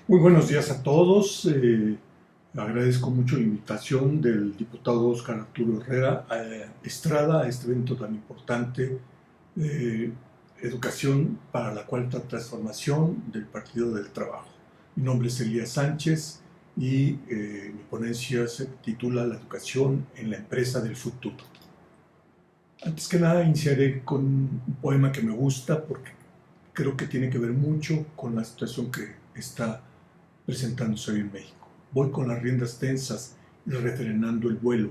Muy buenos días a todos. Agradezco mucho la invitación del diputado Óscar Arturo Herrera Estrada a este evento tan importante de educación para la cuarta transformación del Partido del Trabajo. Mi nombre es Elías Sánchez y mi ponencia se titula La educación en la empresa del futuro. Antes que nada iniciaré con un poema que me gusta porque creo que tiene que ver mucho con la situación que está presentándose hoy en México. Voy con las riendas tensas y refrenando el vuelo,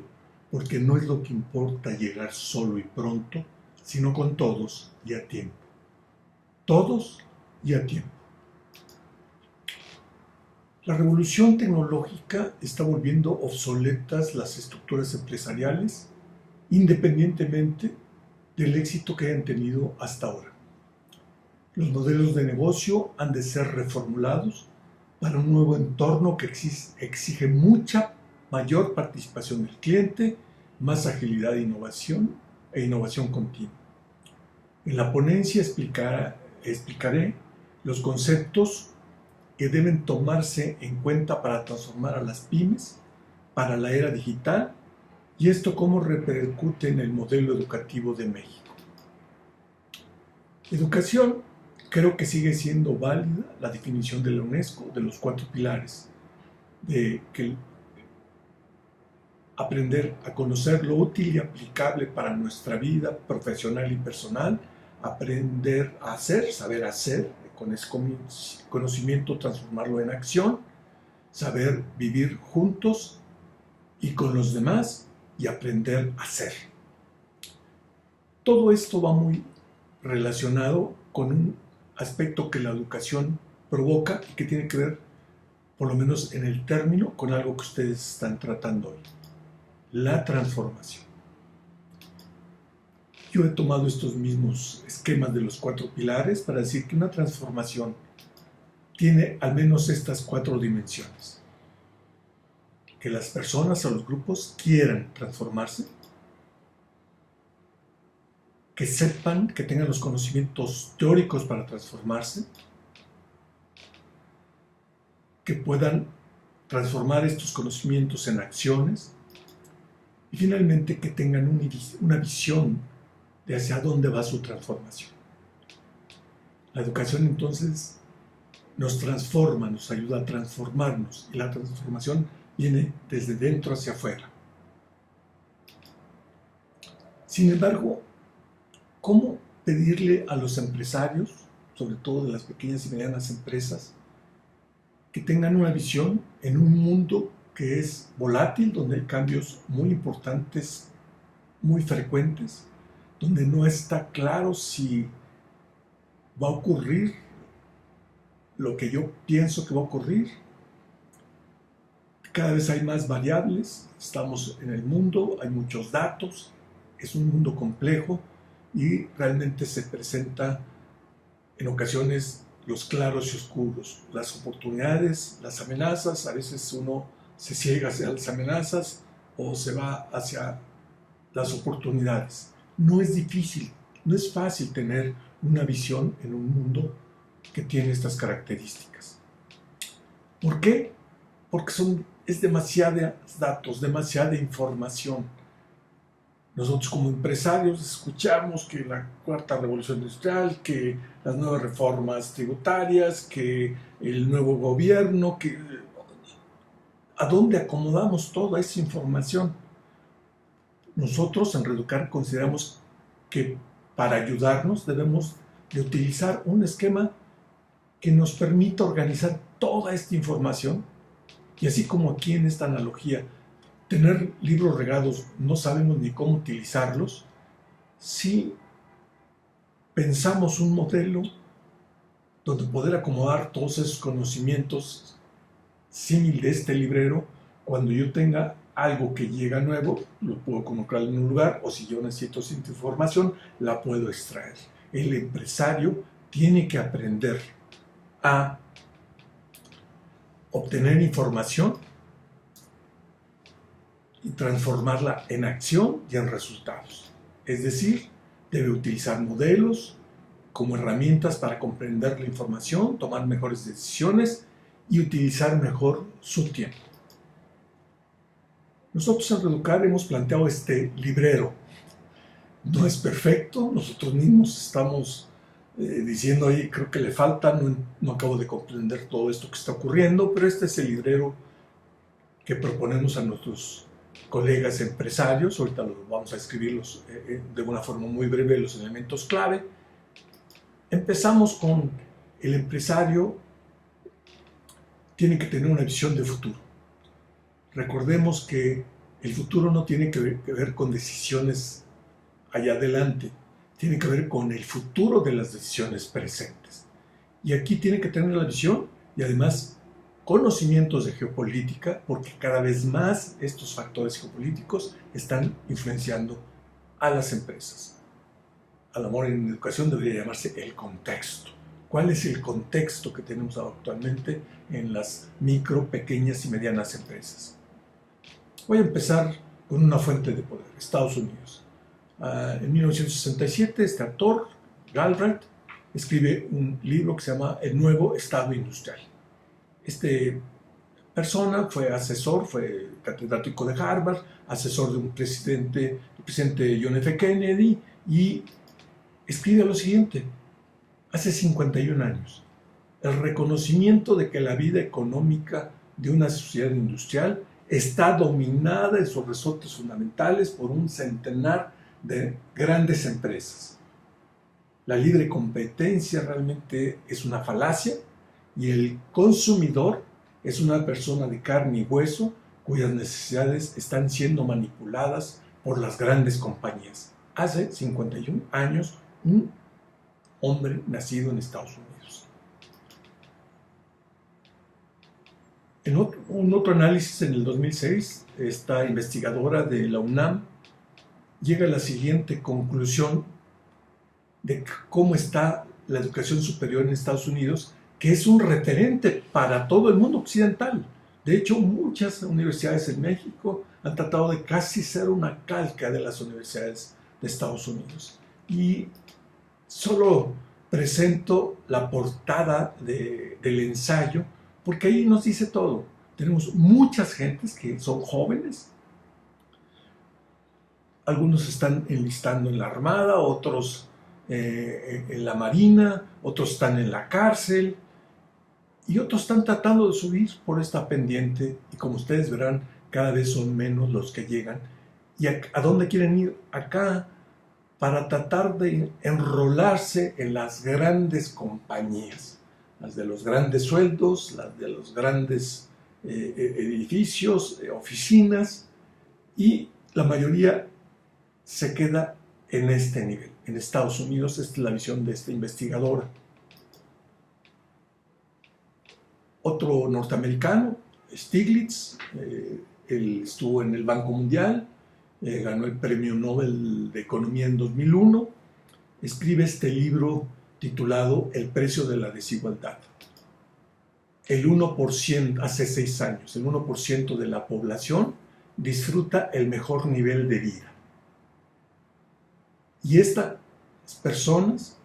porque no es lo que importa llegar solo y pronto, sino con todos y a tiempo. Todos y a tiempo. La revolución tecnológica está volviendo obsoletas las estructuras empresariales, independientemente del éxito que hayan tenido hasta ahora. Los modelos de negocio han de ser reformulados para un nuevo entorno que exige mucha mayor participación del cliente, más agilidad e innovación continua. En la ponencia explicaré los conceptos que deben tomarse en cuenta para transformar a las pymes para la era digital y esto cómo repercute en el modelo educativo de México. Educación. Creo que sigue siendo válida la definición de la UNESCO de los 4 pilares, de que aprender a conocer lo útil y aplicable para nuestra vida profesional y personal, aprender a hacer, saber hacer, con ese conocimiento transformarlo en acción, saber vivir juntos y con los demás y aprender a ser. Todo esto va muy relacionado con un aspecto que la educación provoca y que tiene que ver, por lo menos en el término, con algo que ustedes están tratando hoy: la transformación. Yo he tomado estos mismos esquemas de los 4 pilares para decir que una transformación tiene al menos estas 4 dimensiones: que las personas o los grupos quieran transformarse, que sepan, que tengan los conocimientos teóricos para transformarse, que puedan transformar estos conocimientos en acciones y finalmente que tengan una visión de hacia dónde va su transformación. La educación entonces nos transforma, nos ayuda a transformarnos y la transformación viene desde dentro hacia afuera. Sin embargo, ¿cómo pedirle a los empresarios, sobre todo de las pequeñas y medianas empresas, que tengan una visión en un mundo que es volátil, donde hay cambios muy importantes, muy frecuentes, donde no está claro si va a ocurrir lo que yo pienso que va a ocurrir? Cada vez hay más variables, estamos en el mundo, hay muchos datos, es un mundo complejo, y realmente se presenta en ocasiones los claros y oscuros, las oportunidades, las amenazas. A veces uno se ciega hacia las amenazas o se va hacia las oportunidades. No es difícil, no es fácil tener una visión en un mundo que tiene estas características. ¿Por qué? Porque es demasiados datos, demasiada información. Nosotros como empresarios escuchamos que la cuarta revolución industrial, que las nuevas reformas tributarias, que el nuevo gobierno, que ¿a dónde acomodamos toda esa información? Nosotros en Reeducar consideramos que para ayudarnos debemos de utilizar un esquema que nos permita organizar toda esta información y así como aquí en esta analogía tener libros regados, no sabemos ni cómo utilizarlos. Si pensamos un modelo donde poder acomodar todos esos conocimientos símil de este librero, cuando yo tenga algo que llega nuevo, lo puedo colocar en un lugar, o si yo necesito cierta información, la puedo extraer. El empresario tiene que aprender a obtener información y transformarla en acción y en resultados. Es decir, debe utilizar modelos como herramientas para comprender la información, tomar mejores decisiones y utilizar mejor su tiempo. Nosotros en Reeducar hemos planteado este librero. No es perfecto, nosotros mismos estamos diciendo ahí, creo que le falta, no acabo de comprender todo esto que está ocurriendo, pero este es el librero que proponemos a nuestros colegas empresarios. Ahorita vamos a escribirlos de una forma muy breve, los elementos clave. Empezamos con el empresario tiene que tener una visión de futuro. Recordemos que el futuro no tiene que ver con decisiones allá adelante, tiene que ver con el futuro de las decisiones presentes. Y aquí tiene que tener la visión y además conocimientos de geopolítica, porque cada vez más estos factores geopolíticos están influenciando a las empresas. Al amor en educación debería llamarse el contexto. ¿Cuál es el contexto que tenemos actualmente en las micro, pequeñas y medianas empresas? Voy a empezar con una fuente de poder, Estados Unidos. En 1967, este autor, Galbraith, escribe un libro que se llama El Nuevo Estado Industrial. Esta persona fue asesor, fue catedrático de Harvard, asesor de el presidente John F. Kennedy, y escribe lo siguiente: hace 51 años, el reconocimiento de que la vida económica de una sociedad industrial está dominada en sus resortes fundamentales por un centenar de grandes empresas. La libre competencia realmente es una falacia y el consumidor es una persona de carne y hueso cuyas necesidades están siendo manipuladas por las grandes compañías. Hace 51 años, un hombre nacido en Estados Unidos. En un otro análisis en el 2006, esta investigadora de la UNAM llega a la siguiente conclusión de cómo está la educación superior en Estados Unidos, que es un referente para todo el mundo occidental. De hecho, muchas universidades en México han tratado de casi ser una calca de las universidades de Estados Unidos. Y solo presento la portada del ensayo, porque ahí nos dice todo. Tenemos muchas gentes que son jóvenes. Algunos están enlistando en la Armada, otros en la Marina, otros están en la cárcel y otros están tratando de subir por esta pendiente, y como ustedes verán, cada vez son menos los que llegan. ¿Y a dónde quieren ir? Acá, para tratar de enrolarse en las grandes compañías, las de los grandes sueldos, las de los grandes edificios, oficinas, y la mayoría se queda en este nivel. En Estados Unidos, esta es la visión de esta investigadora. Otro norteamericano, Stiglitz, él estuvo en el Banco Mundial, ganó el Premio Nobel de Economía en 2001, escribe este libro titulado El precio de la desigualdad. El 1%, hace 6 años, el 1% de la población disfruta el mejor nivel de vida. Y estas personas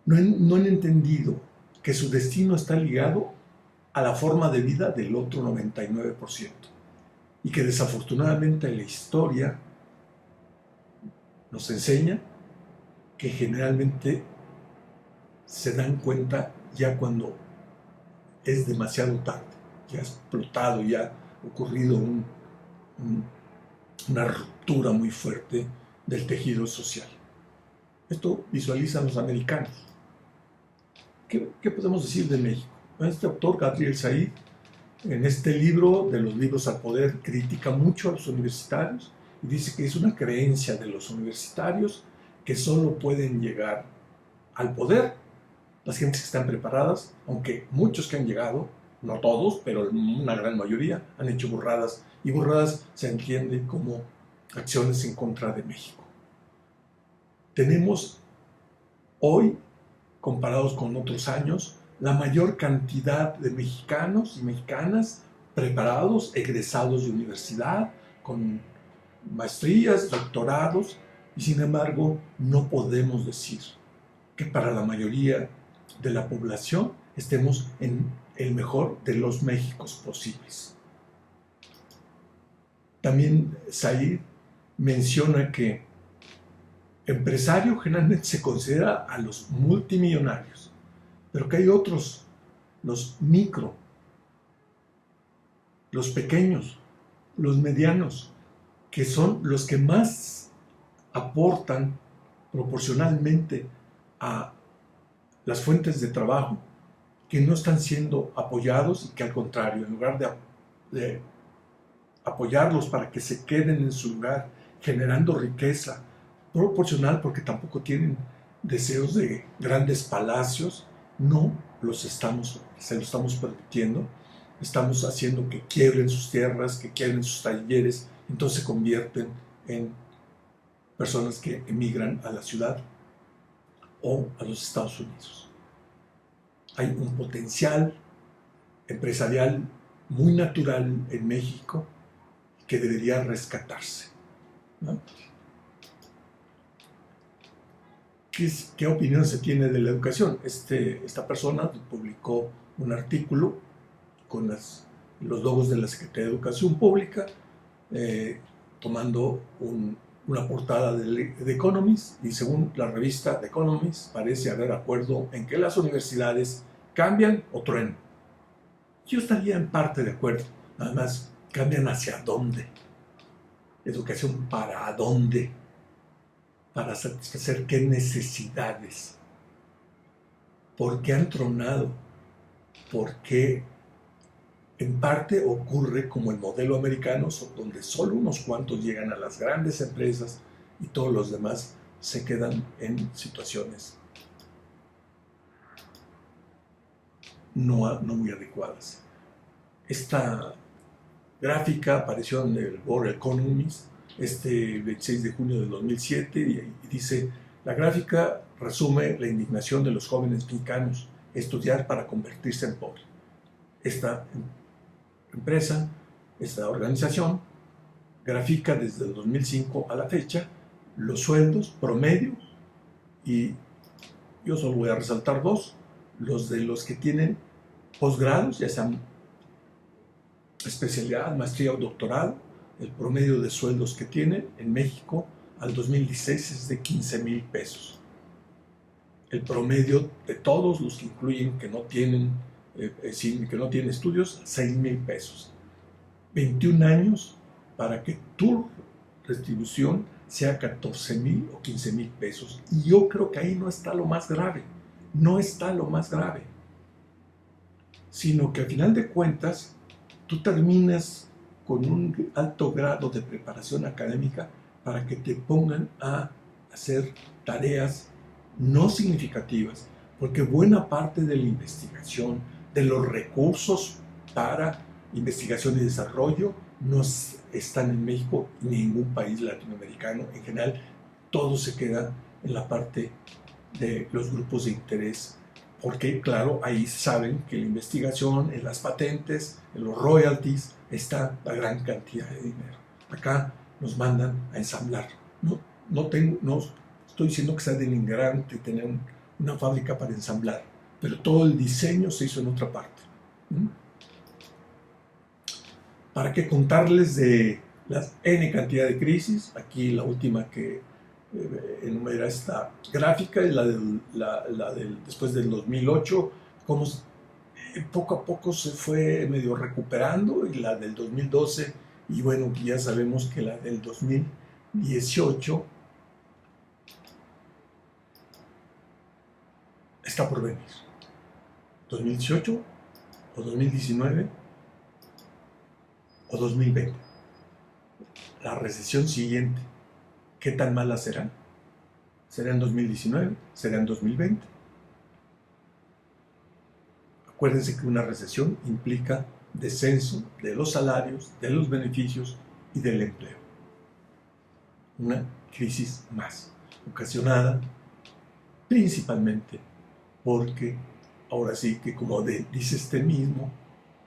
no han entendido que su destino está ligado a la forma de vida del otro 99%. Y que desafortunadamente la historia nos enseña que generalmente se dan cuenta ya cuando es demasiado tarde, ya ha explotado, ya ha ocurrido una ruptura muy fuerte del tejido social. Esto visualizan los americanos. ¿Qué podemos decir de México? Este autor, Gabriel Said, en este libro, de los libros al poder, critica mucho a los universitarios y dice que es una creencia de los universitarios que solo pueden llegar al poder las gentes que están preparadas, aunque muchos que han llegado, no todos, pero una gran mayoría, han hecho burradas, y burradas se entiende como acciones en contra de México. Tenemos hoy, comparados con otros años, la mayor cantidad de mexicanos y mexicanas preparados, egresados de universidad, con maestrías, doctorados, y sin embargo no podemos decir que para la mayoría de la población estemos en el mejor de los Méxicos posibles. También Said menciona que empresario generalmente se considera a los multimillonarios, pero que hay otros, los micro, los pequeños, los medianos, que son los que más aportan proporcionalmente a las fuentes de trabajo, que no están siendo apoyados y que al contrario, en lugar de apoyarlos para que se queden en su lugar generando riqueza proporcional, porque tampoco tienen deseos de grandes palacios, no se lo estamos permitiendo, estamos haciendo que quiebren sus tierras, que quiebren sus talleres, entonces se convierten en personas que emigran a la ciudad o a los Estados Unidos. Hay un potencial empresarial muy natural en México que debería rescatarse, ¿no? ¿Qué opinión se tiene de la educación? Esta persona publicó un artículo con los logos de la Secretaría de Educación Pública, tomando una portada de The Economist, y según la revista The Economist parece haber acuerdo en que las universidades cambian o truenan. Yo estaría en parte de acuerdo, nada más cambian hacia dónde, educación para dónde, para satisfacer qué necesidades, por qué han tronado, por qué en parte ocurre como el modelo americano, donde solo unos cuantos llegan a las grandes empresas y todos los demás se quedan en situaciones no muy adecuadas. Esta gráfica apareció en el World Economist este 26 de junio del 2007 y dice: la gráfica resume la indignación de los jóvenes mexicanos, estudiar para convertirse en pobres. Esta empresa, esta organización, grafica desde el 2005 a la fecha los sueldos promedio, y yo solo voy a resaltar dos: los de los que tienen posgrados, ya sean especialidad, maestría o doctorado. El promedio de sueldos que tienen en México al 2016 es de 15,000 pesos. El promedio de todos los que incluyen que no tienen estudios, 6,000 pesos. 21 años para que tu retribución sea 14,000 o 15,000 pesos. Y yo creo que ahí no está lo más grave, sino que al final de cuentas tú terminas con un alto grado de preparación académica para que te pongan a hacer tareas no significativas, porque buena parte de la investigación, de los recursos para investigación y desarrollo, no están en México ni en ningún país latinoamericano. En general, todo se queda en la parte de los grupos de interés, porque claro, ahí saben que la investigación, en las patentes, en los royalties, está la gran cantidad de dinero. Acá nos mandan a ensamblar. No estoy diciendo que sea denigrante tener una fábrica para ensamblar, pero todo el diseño se hizo en otra parte. ¿Para qué contarles de las N cantidad de crisis? Aquí la última que enumera esta gráfica es la del después del 2008, cómo poco a poco se fue medio recuperando, y la del 2012, y bueno, ya sabemos que la del 2018 está por venir. 2018 o 2019 o 2020. La recesión siguiente, ¿qué tan malas serán? ¿Será en 2019? ¿Será en 2020? Acuérdense que una recesión implica descenso de los salarios, de los beneficios y del empleo. Una crisis más, ocasionada principalmente porque, ahora sí que como dice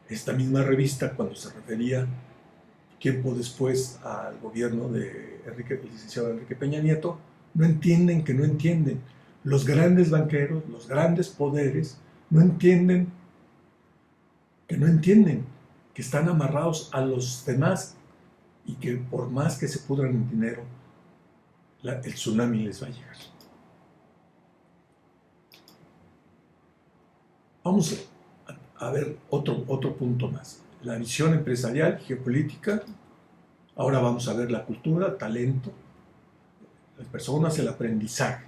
esta misma revista, cuando se refería tiempo después al gobierno de el licenciado Enrique Peña Nieto, no entienden que no entienden. Los grandes banqueros, los grandes poderes no entienden que están amarrados a los demás y que por más que se pudran en dinero, el tsunami les va a llegar. Vamos a ver otro punto más. La visión empresarial, geopolítica. Ahora vamos a ver la cultura, talento, las personas, el aprendizaje.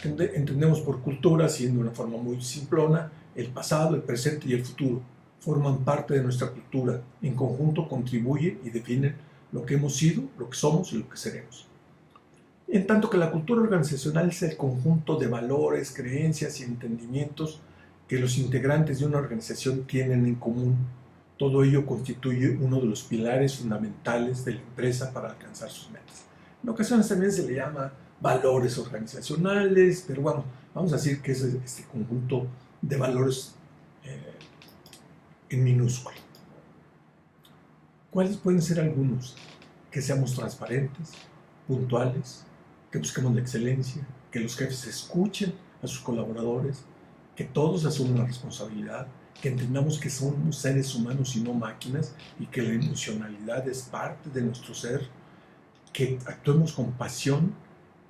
Entendemos por cultura, siendo una forma muy simplona, el pasado, el presente y el futuro forman parte de nuestra cultura. En conjunto contribuyen y definen lo que hemos sido, lo que somos y lo que seremos. En tanto que la cultura organizacional es el conjunto de valores, creencias y entendimientos que los integrantes de una organización tienen en común. Todo ello constituye uno de los pilares fundamentales de la empresa para alcanzar sus metas. En ocasiones también se le llama valores organizacionales, pero bueno, vamos a decir que es este conjunto de valores en minúsculo. ¿Cuáles pueden ser algunos? Que seamos transparentes, puntuales, que busquemos la excelencia, que los jefes escuchen a sus colaboradores, que todos asuman la responsabilidad, que entendamos que somos seres humanos y no máquinas y que la emocionalidad es parte de nuestro ser, que actuemos con pasión,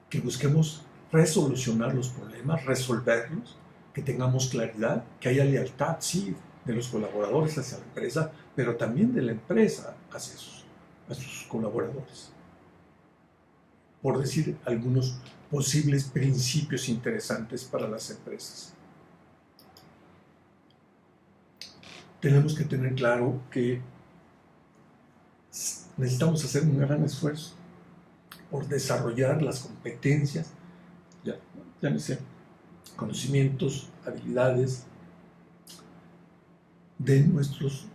que busquemos resolucionar los problemas, resolverlos, que tengamos claridad, que haya lealtad, sí, de los colaboradores hacia la empresa, pero también de la empresa hacia sus colaboradores. Por decir algunos posibles principios interesantes para las empresas. Tenemos que tener claro que necesitamos hacer un gran esfuerzo por desarrollar las competencias, ya no sé, conocimientos, habilidades de nuestros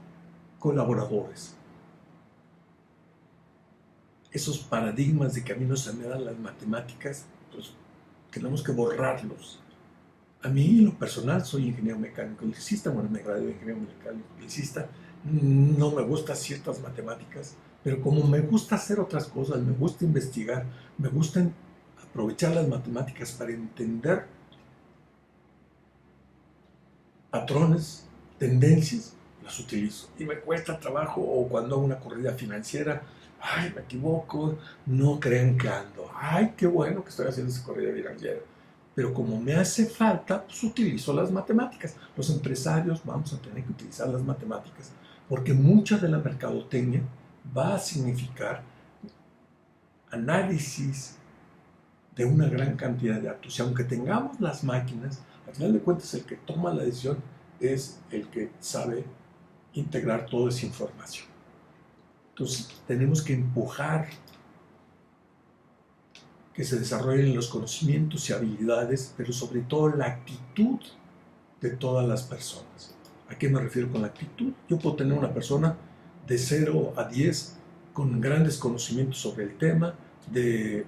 colaboradores. Esos paradigmas de que a mí no se me dan las matemáticas, pues tenemos que borrarlos. A mí, en lo personal, soy ingeniero mecánico electricista, bueno, me gradué de ingeniero mecánico electricista, no me gustan ciertas matemáticas, pero como me gusta hacer otras cosas, me gusta investigar, me gusta aprovechar las matemáticas para entender patrones, tendencias, las utilizo. Y me cuesta trabajo, o cuando hago una corrida financiera, ay, me equivoco, no crean que ando, ay, qué bueno que estoy haciendo esa corrida financiera. Pero como me hace falta, pues utilizo las matemáticas. Los empresarios vamos a tener que utilizar las matemáticas, porque mucha de la mercadotecnia va a significar análisis de una gran cantidad de datos. Y aunque tengamos las máquinas, al final de cuentas el que toma la decisión es el que sabe integrar toda esa información. Entonces tenemos que empujar que se desarrollen los conocimientos y habilidades, pero sobre todo la actitud de todas las personas. ¿A qué me refiero con la actitud? Yo puedo tener una persona de 0 a 10 con grandes conocimientos sobre el tema, de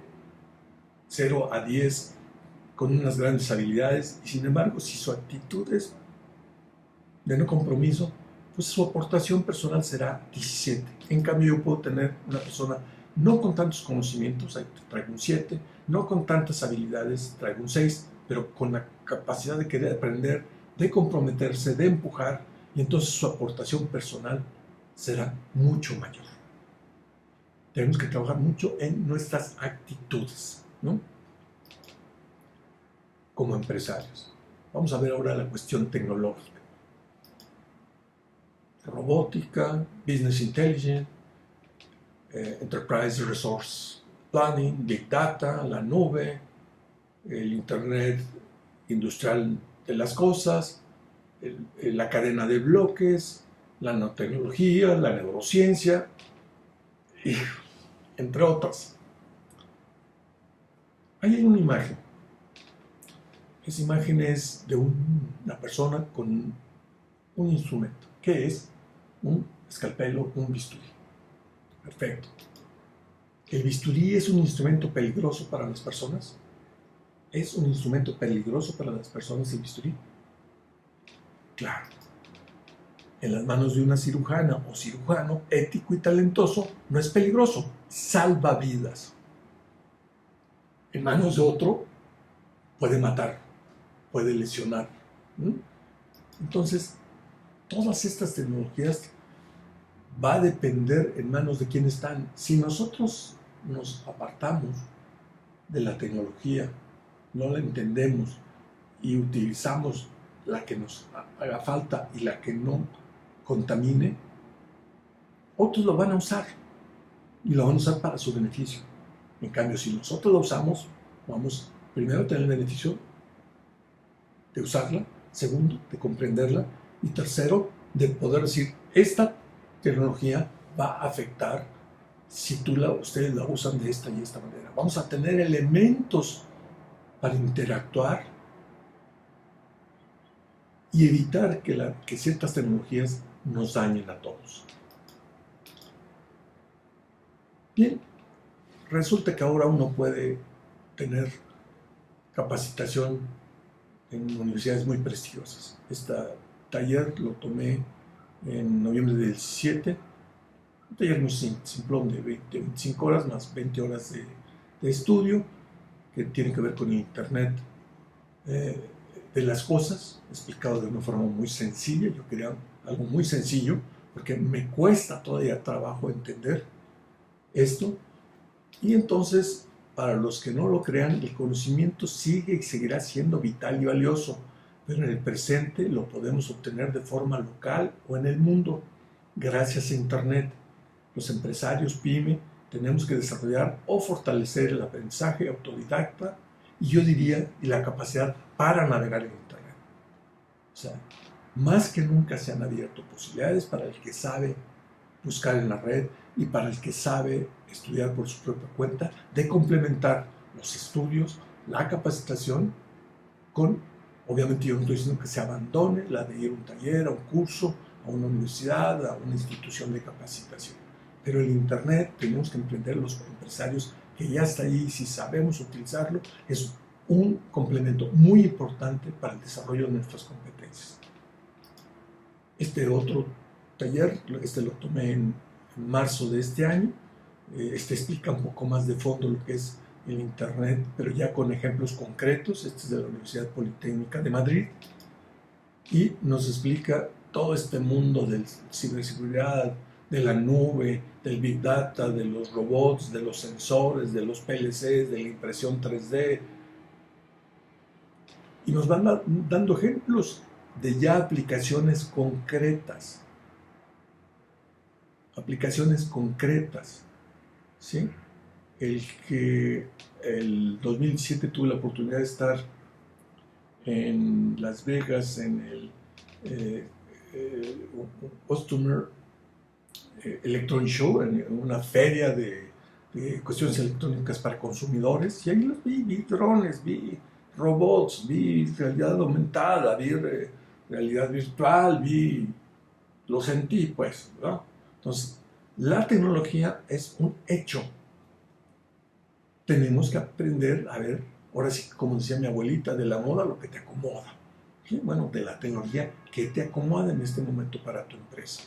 0 a 10 con unas grandes habilidades, y sin embargo, si su actitud es de no compromiso, pues su aportación personal será 17. En cambio, yo puedo tener una persona no con tantos conocimientos, traigo un 7, no con tantas habilidades, traigo un 6, pero con la capacidad de querer aprender, de comprometerse, de empujar, y entonces su aportación personal será mucho mayor. Tenemos que trabajar mucho en nuestras actitudes, ¿no? Como empresarios. Vamos a ver ahora la cuestión tecnológica. Robótica, Business Intelligence, Enterprise Resource Planning, Big Data, la nube, el Internet industrial de las cosas, la cadena de bloques, la nanotecnología, la neurociencia, y entre otras. Ahí hay una imagen. Esa imagen es de una persona con un instrumento. ¿Qué es? Un escalpelo, un bisturí. Perfecto. ¿El bisturí es un instrumento peligroso para las personas? ¿Es un instrumento peligroso para las personas el bisturí? Claro. En las manos de una cirujana o cirujano ético y talentoso no es peligroso, salva vidas. En manos de otro puede matar. puede lesionar. Entonces, todas estas tecnologías va a depender en manos de quién están. Si nosotros nos apartamos de la tecnología, no la entendemos y utilizamos la que nos haga falta y la que no contamine, otros lo van a usar y lo van a usar para su beneficio. En cambio, si nosotros lo usamos, vamos primero a tener el beneficio de usarla, segundo, de comprenderla, y tercero, de poder decir, esta tecnología va a afectar si ustedes la usan de esta y esta manera. Vamos a tener elementos para interactuar y evitar que ciertas tecnologías nos dañen a todos. Bien, resulta que ahora uno puede tener capacitación en universidades muy prestigiosas. Este taller lo tomé en noviembre del 17, un taller muy simplón de 25 horas más 20 horas de estudio, que tiene que ver con el Internet de las cosas, explicado de una forma muy sencilla. Yo quería algo muy sencillo, porque me cuesta todavía trabajo entender esto. Y entonces, para los que no lo crean, el conocimiento sigue y seguirá siendo vital y valioso, pero en el presente lo podemos obtener de forma local o en el mundo, gracias a Internet. Los empresarios PYME tenemos que desarrollar o fortalecer el aprendizaje autodidacta y yo diría, y la capacidad para navegar en Internet. O sea, más que nunca se han abierto posibilidades para el que sabe buscar en la red y para el que sabe estudiar por su propia cuenta, de complementar los estudios, la capacitación con, obviamente yo no estoy diciendo que se abandone la de ir a un taller, a un curso, a una universidad, a una institución de capacitación. Pero el Internet tenemos que emprender los empresarios que ya está ahí, si sabemos utilizarlo, es un complemento muy importante para el desarrollo de nuestras competencias. Este otro taller, lo tomé en marzo de este año. Explica un poco más de fondo lo que es el Internet, pero ya con ejemplos concretos. Este es de la Universidad Politécnica de Madrid y nos explica todo este mundo de ciberseguridad, de la nube, del Big Data, de los robots, de los sensores, de los PLCs, de la impresión 3D. Y nos van dando ejemplos de ya aplicaciones concretas. Aplicaciones concretas, ¿sí? El 2017 tuve la oportunidad de estar en Las Vegas en el Customer Electronic Show, en una feria de cuestiones electrónicas para consumidores, y ahí los vi drones, vi robots, vi realidad aumentada, vi realidad virtual, lo sentí, pues, ¿no? Entonces, la tecnología es un hecho. Tenemos que aprender a ver, ahora sí, como decía mi abuelita, de la moda lo que te acomoda. ¿Sí? Bueno, de la tecnología que te acomoda en este momento para tu empresa.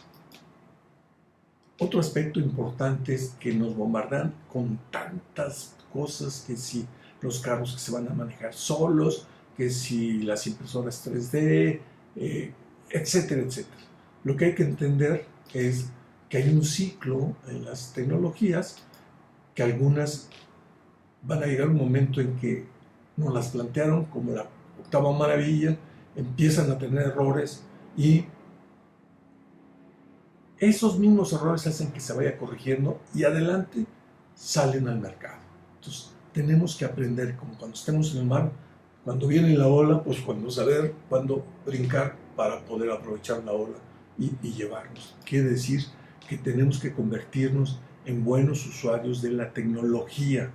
Otro aspecto importante es que nos bombardean con tantas cosas, que si los carros que se van a manejar solos, que si las impresoras 3D, etcétera, etcétera. Lo que hay que entender es que hay un ciclo en las tecnologías, que algunas van a llegar un momento en que nos las plantearon como la octava maravilla, empiezan a tener errores y esos mismos errores hacen que se vaya corrigiendo y adelante salen al mercado. Entonces tenemos que aprender, como cuando estemos en el mar, cuando viene la ola, pues cuando saber cuándo brincar para poder aprovechar la ola y llevarnos. Quiere decir que tenemos que convertirnos en buenos usuarios de la tecnología.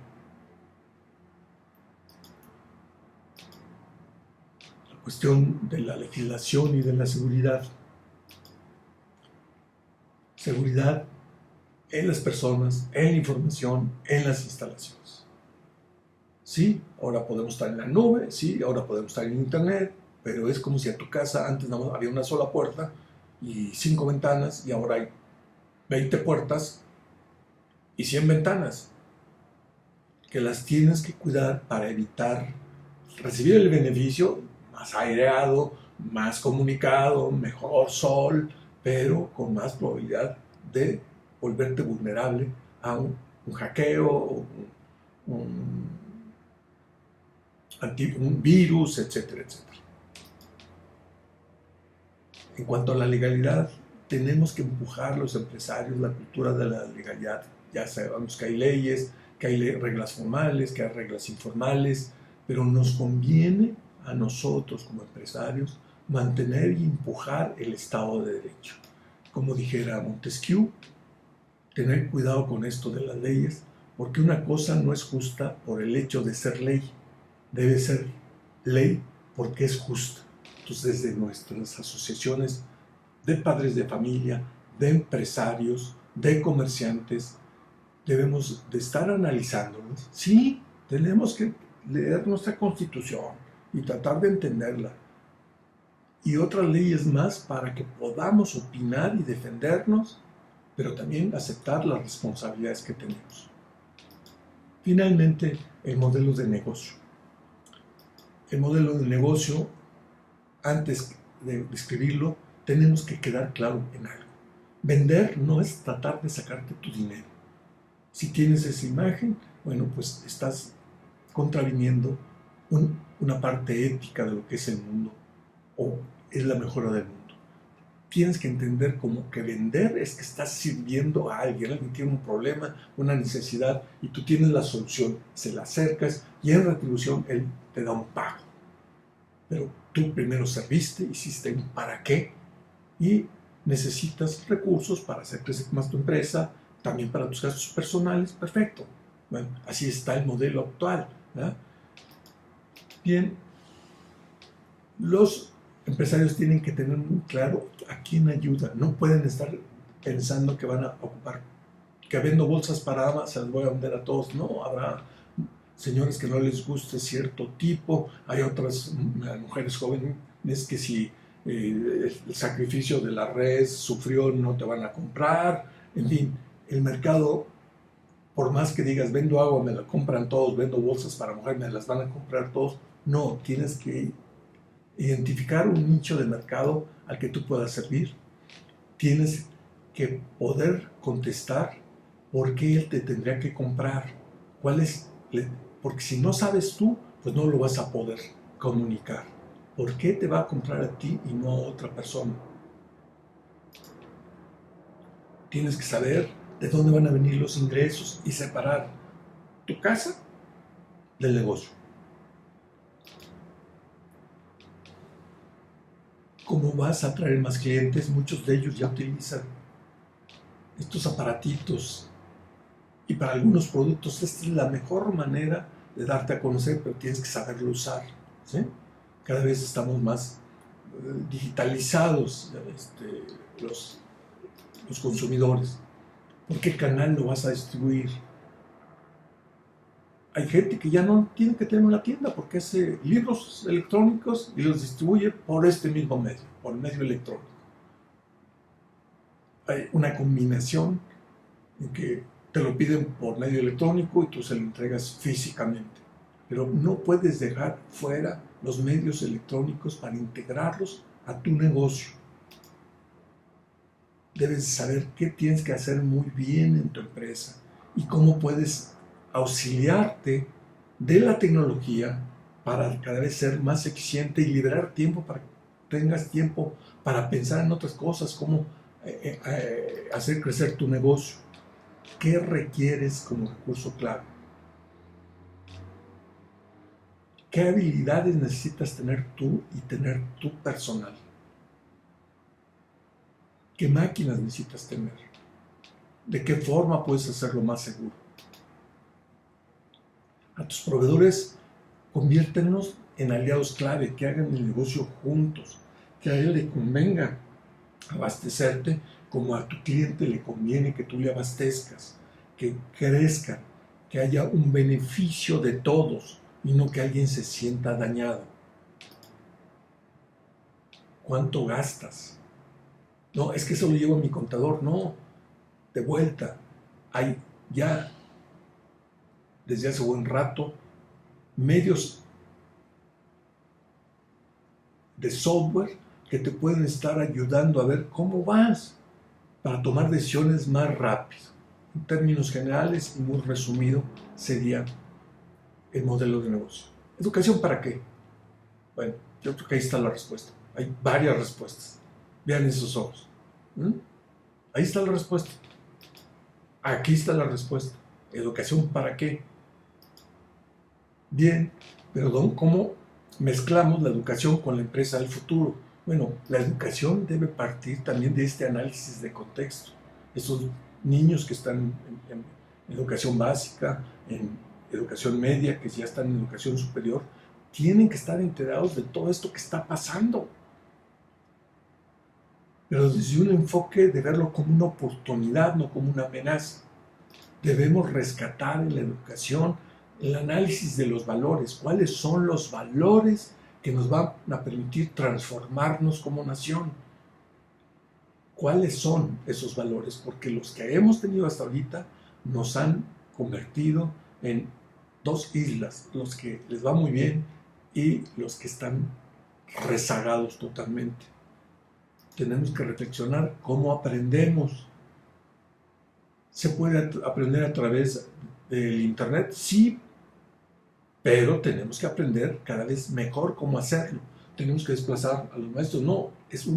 La cuestión de la legislación y de la seguridad. Seguridad en las personas, en la información, en las instalaciones. Sí, ahora podemos estar en la nube, sí, ahora podemos estar en Internet, pero es como si a tu casa antes había una sola puerta y 5 ventanas, y ahora hay 20 puertas y 100 ventanas, que las tienes que cuidar para evitar recibir el beneficio, más aireado, más comunicado, mejor sol, pero con más probabilidad de volverte vulnerable a un hackeo, un, un virus, etcétera, etcétera. En cuanto a la legalidad, tenemos que empujar a los empresarios la cultura de la legalidad. Ya sabemos que hay leyes, que hay reglas formales, que hay reglas informales, pero nos conviene a nosotros como empresarios mantener y empujar el Estado de Derecho. Como dijera Montesquieu, tener cuidado con esto de las leyes, porque una cosa no es justa por el hecho de ser ley, debe ser ley porque es justa. Entonces, desde nuestras asociaciones de padres de familia, de empresarios, de comerciantes, debemos de estar analizándolos. Sí, tenemos que leer nuestra Constitución y tratar de entenderla. Y otras leyes más para que podamos opinar y defendernos, pero también aceptar las responsabilidades que tenemos. Finalmente, el modelo de negocio. El modelo de negocio, antes de describirlo, tenemos que quedar claro en algo. Vender no es tratar de sacarte tu dinero. Si tienes esa imagen, bueno, pues estás contraviniendo una parte ética de lo que es el mundo, o es la mejora del mundo. Tienes que entender como que vender es que estás sirviendo a alguien. Alguien tiene un problema, una necesidad, y tú tienes la solución. Se la acercas y en retribución él te da un pago. Pero tú primero serviste, hiciste un para qué, y necesitas recursos para hacer crecer más tu empresa, también para tus gastos personales. Perfecto. Bueno, así está el modelo actual, ¿verdad? Bien, los empresarios tienen que tener muy claro a quién ayuda. No pueden estar pensando que van a ocupar, que vendo bolsas para damas, se las voy a vender a todos. No, habrá señores que no les guste cierto tipo, hay otras mujeres jóvenes que si el sacrificio de la res sufrió, no te van a comprar. En fin, el mercado, por más que digas vendo agua, me la compran todos, vendo bolsas para mujer, me las van a comprar todos. No, tienes que identificar un nicho de mercado al que tú puedas servir. Tienes que poder contestar por qué él te tendría que comprar, cuál es, porque si no sabes tú, pues no lo vas a poder comunicar. ¿Por qué te va a comprar a ti y no a otra persona? Tienes que saber de dónde van a venir los ingresos y separar tu casa del negocio. ¿Cómo vas a atraer más clientes? Muchos de ellos ya utilizan estos aparatitos, y para algunos productos esta es la mejor manera de darte a conocer, pero tienes que saberlo usar, ¿sí? Cada vez estamos más digitalizados, los consumidores. ¿Por qué canal lo vas a distribuir? Hay gente que ya no tiene que tener una tienda porque hace libros electrónicos y los distribuye por este mismo medio, por el medio electrónico. Hay una combinación en que te lo piden por medio electrónico y tú se lo entregas físicamente. Pero no puedes dejar fuera los medios electrónicos para integrarlos a tu negocio. Debes saber qué tienes que hacer muy bien en tu empresa y cómo puedes auxiliarte de la tecnología para cada vez ser más eficiente y liberar tiempo para que tengas tiempo para pensar en otras cosas, como hacer crecer tu negocio. ¿Qué requieres como recurso clave? ¿Qué habilidades necesitas tener tú y tener tu personal? ¿Qué máquinas necesitas tener? ¿De qué forma puedes hacerlo más seguro? A tus proveedores, conviértenos en aliados clave, que hagan el negocio juntos, que a él le convenga abastecerte como a tu cliente le conviene que tú le abastezcas, que crezcan, que haya un beneficio de todos y no que alguien se sienta dañado. ¿Cuánto gastas? No, es que eso lo llevo a mi contador. No, de vuelta. Hay ya, desde hace buen rato, medios de software que te pueden estar ayudando a ver cómo vas para tomar decisiones más rápido. En términos generales y muy resumido sería el modelo de negocio. ¿Educación para qué? Bueno, yo creo que ahí está la respuesta. Hay varias respuestas. Vean esos ojos. Ahí está la respuesta. Aquí está la respuesta. ¿Educación para qué? Bien, pero ¿cómo mezclamos la educación con la empresa del futuro? Bueno, la educación debe partir también de este análisis de contexto. Esos niños que están en educación básica, en educación media, que ya están en educación superior, tienen que estar enterados de todo esto que está pasando. Pero desde un enfoque de verlo como una oportunidad, no como una amenaza. Debemos rescatar en la educación el análisis de los valores. ¿Cuáles son los valores que nos van a permitir transformarnos como nación? ¿Cuáles son esos valores? Porque los que hemos tenido hasta ahorita nos han convertido en dos islas, los que les va muy bien y los que están rezagados totalmente. Tenemos que reflexionar cómo aprendemos. ¿Se puede aprender a través del Internet? Sí, pero tenemos que aprender cada vez mejor cómo hacerlo. Tenemos que desplazar a los maestros. No, es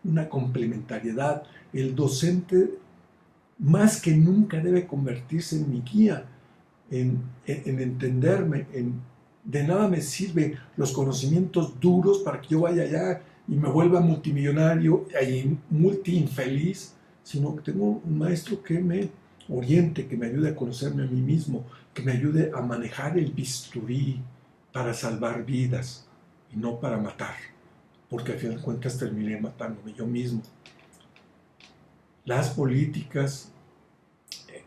una complementariedad. El docente más que nunca debe convertirse en mi guía, en entenderme. De nada me sirven los conocimientos duros para que yo vaya allá y me vuelva multimillonario y multiinfeliz, sino que tengo un maestro que me oriente, que me ayude a conocerme a mí mismo, que me ayude a manejar el bisturí para salvar vidas y no para matar, porque al final de cuentas terminé matándome yo mismo. Las políticas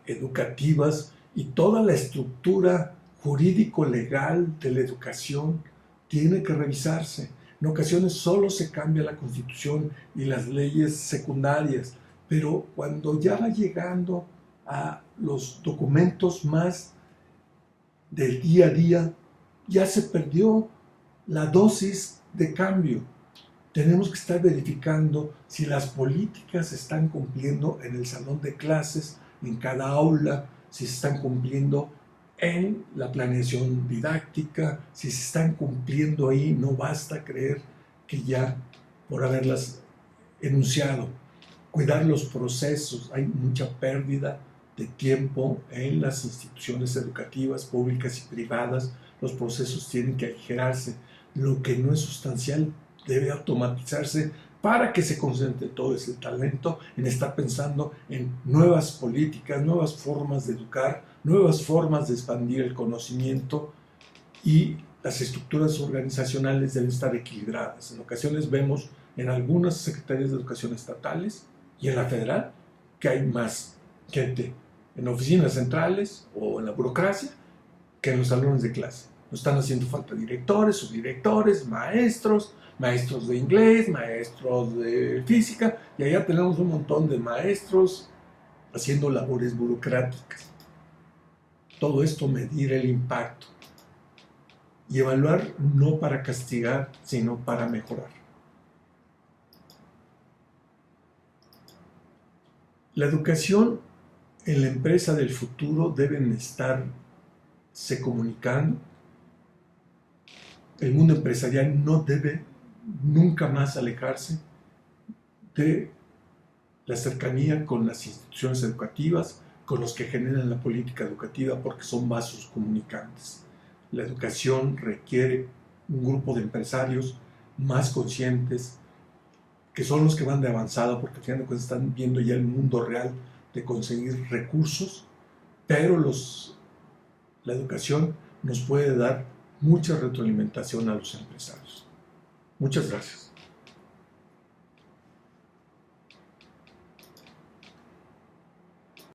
educativas y toda la estructura jurídico-legal de la educación tiene que revisarse. En ocasiones solo se cambia la Constitución y las leyes secundarias, pero cuando ya va llegando a los documentos más del día a día, ya se perdió la dosis de cambio. Tenemos que estar verificando si las políticas se están cumpliendo en el salón de clases, en cada aula, si se están cumpliendo en la planeación didáctica, si se están cumpliendo ahí. No basta creer que ya por haberlas enunciado. Cuidar los procesos. Hay mucha pérdida de tiempo en las instituciones educativas públicas y privadas. Los procesos tienen que aligerarse. Lo que no es sustancial debe automatizarse para que se concentre todo ese talento en estar pensando en nuevas políticas, nuevas formas de educar, nuevas formas de expandir el conocimiento, y las estructuras organizacionales deben estar equilibradas. En ocasiones vemos en algunas secretarías de educación estatales y en la federal que hay más gente en oficinas centrales o en la burocracia que en los salones de clase. Nos están haciendo falta directores, subdirectores, maestros de inglés, maestros de física, y allá tenemos un montón de maestros haciendo labores burocráticas. Todo esto medir el impacto y evaluar no para castigar, sino para mejorar. La educación en la empresa del futuro deben estarse comunicando. El mundo empresarial no debe nunca más alejarse de la cercanía con las instituciones educativas, con los que generan la política educativa, porque son vasos comunicantes. La educación requiere un grupo de empresarios más conscientes, que son los que van de avanzada, porque al final de cuentas están viendo ya el mundo real de conseguir recursos, pero la educación nos puede dar mucha retroalimentación a los empresarios. Muchas gracias.